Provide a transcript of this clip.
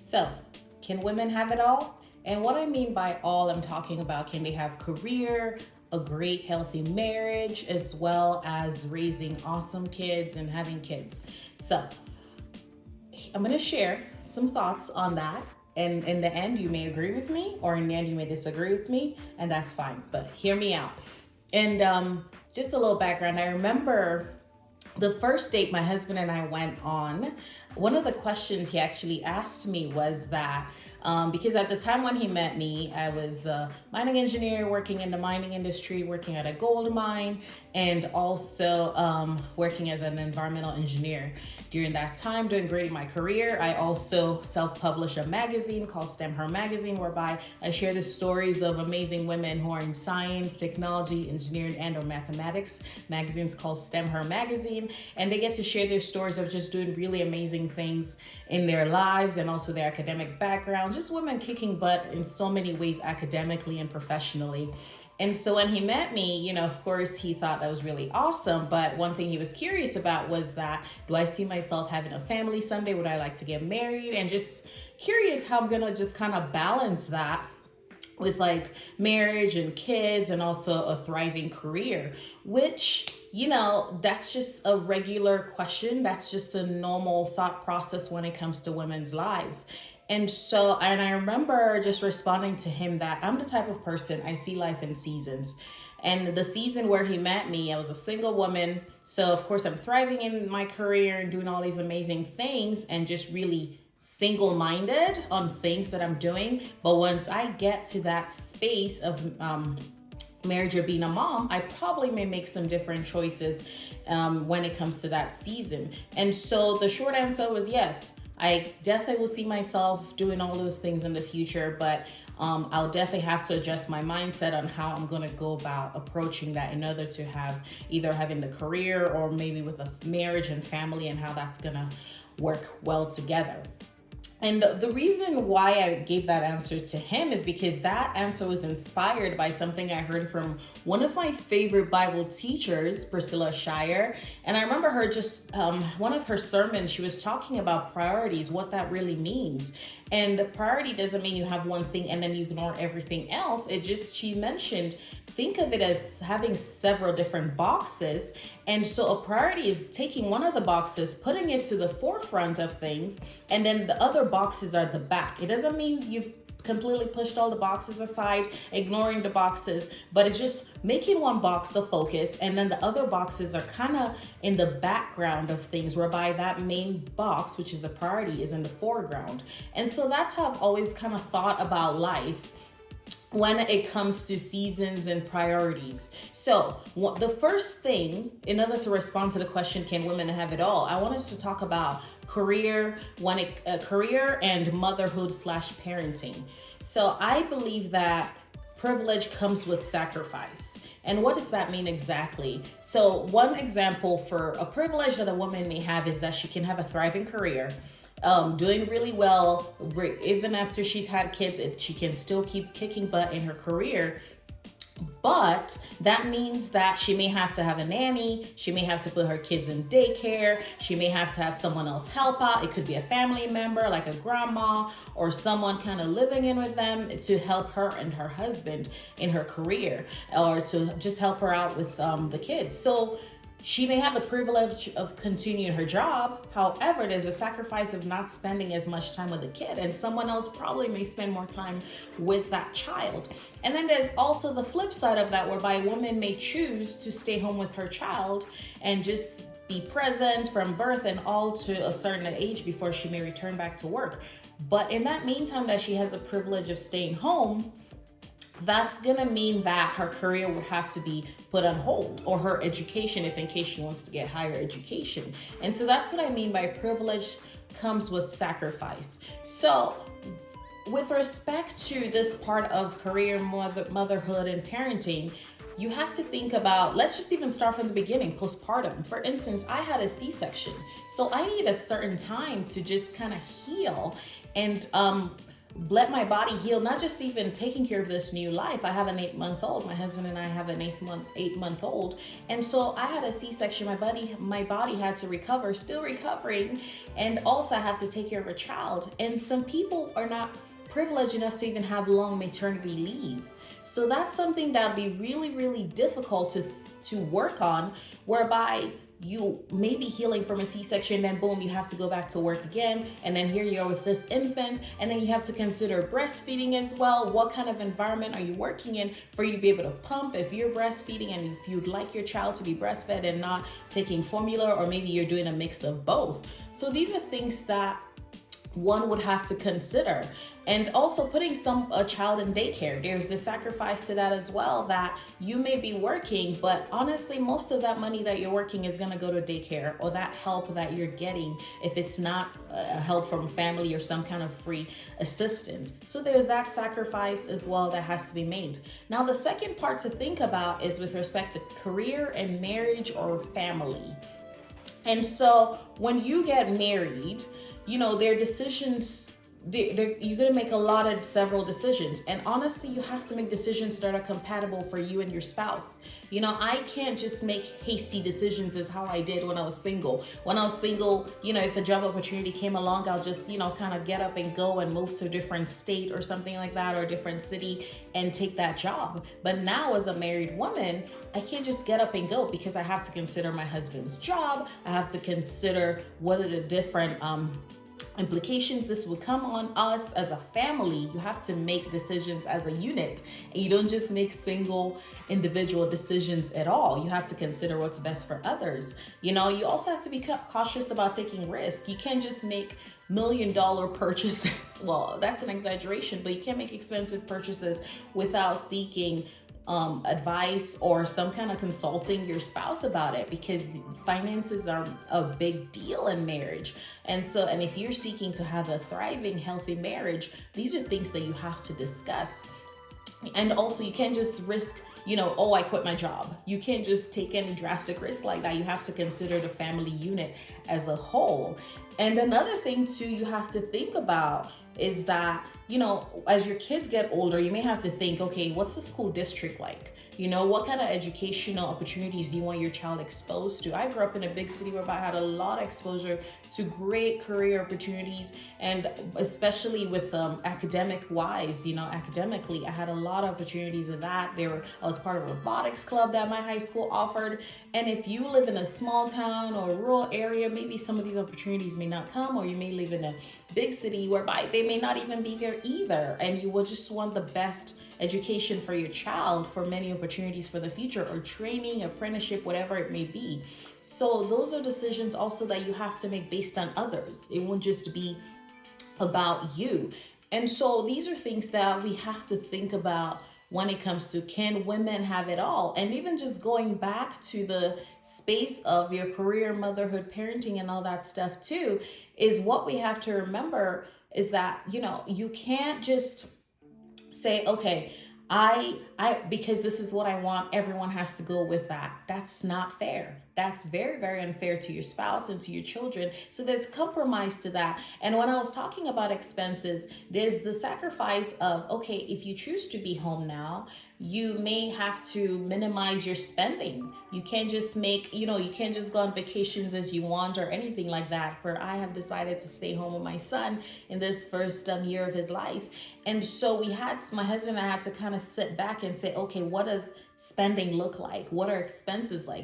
So, can women have it all? And what I mean by all, I'm talking about, can they have career, a great healthy marriage, as well as raising awesome kids and having kids? So, I'm going to share some thoughts on that. And in the end, you may agree with me, or in the end, you may disagree with me, and that's fine. But hear me out. And just a little background. I remember the first date my husband and I went on, one of the questions he actually asked me was that, because at the time when he met me, I was a mining engineer working in the mining industry, working at a gold mine, and also working as an environmental engineer. During that time, doing great in my career, I also self-published a magazine called STEM Her Magazine, whereby I share the stories of amazing women who are in science, technology, engineering, and or mathematics. Magazine's called STEM Her Magazine, and they get to share their stories of just doing really amazing things in their lives and also their academic background, just women kicking butt in so many ways academically and professionally. And so when he met me, of course, he thought that was really awesome. But one thing he was curious about was that, do I see myself having a family someday? Would I like to get married? And just curious how I'm going to just kind of balance that with like marriage and kids and also a thriving career, which, that's just a regular question. That's just a normal thought process when it comes to women's lives. And I remember just responding to him that I'm the type of person, I see life in seasons. And the season where he met me, I was a single woman. So of course I'm thriving in my career and doing all these amazing things and just really single-minded on things that I'm doing. But once I get to that space of marriage or being a mom, I probably may make some different choices when it comes to that season. And so the short answer was yes. I definitely will see myself doing all those things in the future, but I'll definitely have to adjust my mindset on how I'm going to go about approaching that in order to have either having the career or maybe with a marriage and family and how that's going to work well together. And the reason why I gave that answer to him is because that answer was inspired by something I heard from one of my favorite Bible teachers, Priscilla Shirer. And I remember her just, one of her sermons, she was talking about priorities, what that really means. And the priority doesn't mean you have one thing and then you ignore everything else. She mentioned, think of it as having several different boxes. And so a priority is taking one of the boxes, putting it to the forefront of things, and then the other boxes are the back. It doesn't mean you've completely pushed all the boxes aside, ignoring the boxes, but it's just making one box the focus, and then the other boxes are kind of in the background of things, whereby that main box, which is the priority, is in the foreground. And so that's how I've always kind of thought about life when it comes to seasons and priorities. So the first thing, in order to respond to the question, can women have it all? I want us to talk about career and motherhood / parenting. So I believe that privilege comes with sacrifice. And what does that mean exactly? So one example for a privilege that a woman may have is that she can have a thriving career, doing really well. Even after she's had kids, she can still keep kicking butt in her career. But that means that she may have to have a nanny. She may have to put her kids in daycare. She may have to have someone else help out. It could be a family member like a grandma or someone kind of living in with them to help her and her husband in her career, or to just help her out with the kids. So she may have the privilege of continuing her job. However, there's a sacrifice of not spending as much time with the kid, and someone else probably may spend more time with that child. And then there's also the flip side of that, whereby a woman may choose to stay home with her child and just be present from birth and all to a certain age before she may return back to work. But in that meantime that she has a privilege of staying home, that's gonna mean that her career would have to be put on hold, or her education, if in case she wants to get higher education. And so that's what I mean by privilege comes with sacrifice. So with respect to this part of career, motherhood, and parenting, you have to think about, let's just even start from the beginning, postpartum. For instance, I had a C-section, so I need a certain time to just kind of heal and let my body heal, not just even taking care of this new life. I have an 8-month-old. My husband and I have an 8-month-old. And so I had a C-section. My body had to recover, still recovering. And also I have to take care of a child. And some people are not privileged enough to even have long maternity leave. So that's something that'd be really, really difficult to work on, whereby you may be healing from a C-section, then boom, you have to go back to work again. And then here you are with this infant. And then you have to consider breastfeeding as well. What kind of environment are you working in for you to be able to pump if you're breastfeeding, and if you'd like your child to be breastfed and not taking formula, or maybe you're doing a mix of both. So these are things that one would have to consider. And also putting a child in daycare, there's the sacrifice to that as well, that you may be working, but honestly, most of that money that you're working is going to go to daycare, or that help that you're getting, if it's not help from family or some kind of free assistance. So there's that sacrifice as well that has to be made. Now, the second part to think about is with respect to career and marriage or family. And so when you get married, there are decisions, you're going to make several decisions. And honestly, you have to make decisions that are compatible for you and your spouse. I can't just make hasty decisions as how I did when I was single. When I was single, if a job opportunity came along, I'll just, kind of get up and go and move to a different state or something like that, or a different city, and take that job. But now as a married woman, I can't just get up and go, because I have to consider my husband's job. I have to consider what are the different implications this would come on us as a family. You have to make decisions as a unit, and you don't just make single individual decisions at all. You have to consider what's best for others. You also have to be cautious about taking risks. You can't just make $1 million purchases. Well, that's an exaggeration, but you can't make expensive purchases without seeking advice or some kind of consulting your spouse about it, because finances are a big deal in marriage. And if you're seeking to have a thriving, healthy marriage, these are things that you have to discuss. And also, you can't just risk, I quit my job. You can't just take any drastic risk like that. You have to consider the family unit as a whole. And another thing too, you have to think about is that, as your kids get older, you may have to think, okay, what's the school district like? What kind of educational opportunities do you want your child exposed to? I grew up in a big city where I had a lot of exposure to great career opportunities, and especially with academically, I had a lot of opportunities with that. I was part of a robotics club that my high school offered. And if you live in a small town or a rural area, maybe some of these opportunities may not come, or you may live in a big city whereby they may not even be there either, and you will just want the best education for your child, for many opportunities for the future, or training, apprenticeship, whatever it may be. So those are decisions also that you have to make based on others. It won't just be about you. And so these are things that we have to think about when it comes to, can women have it all? And even just going back to the space of your career, motherhood, parenting, and all that stuff too, is what we have to remember is that, you can't just say, okay, I because this is what I want, everyone has to go with that. That's not fair. That's very, very unfair to your spouse and to your children. So there's compromise to that. And when I was talking about expenses, there's the sacrifice of, okay, if you choose to be home now, you may have to minimize your spending. You can't just you can't just go on vacations as you want or anything like that. For I have decided to stay home with my son in this first year of his life. And so my husband and I had to kind of sit back and say, okay, what does spending look like? What are expenses like?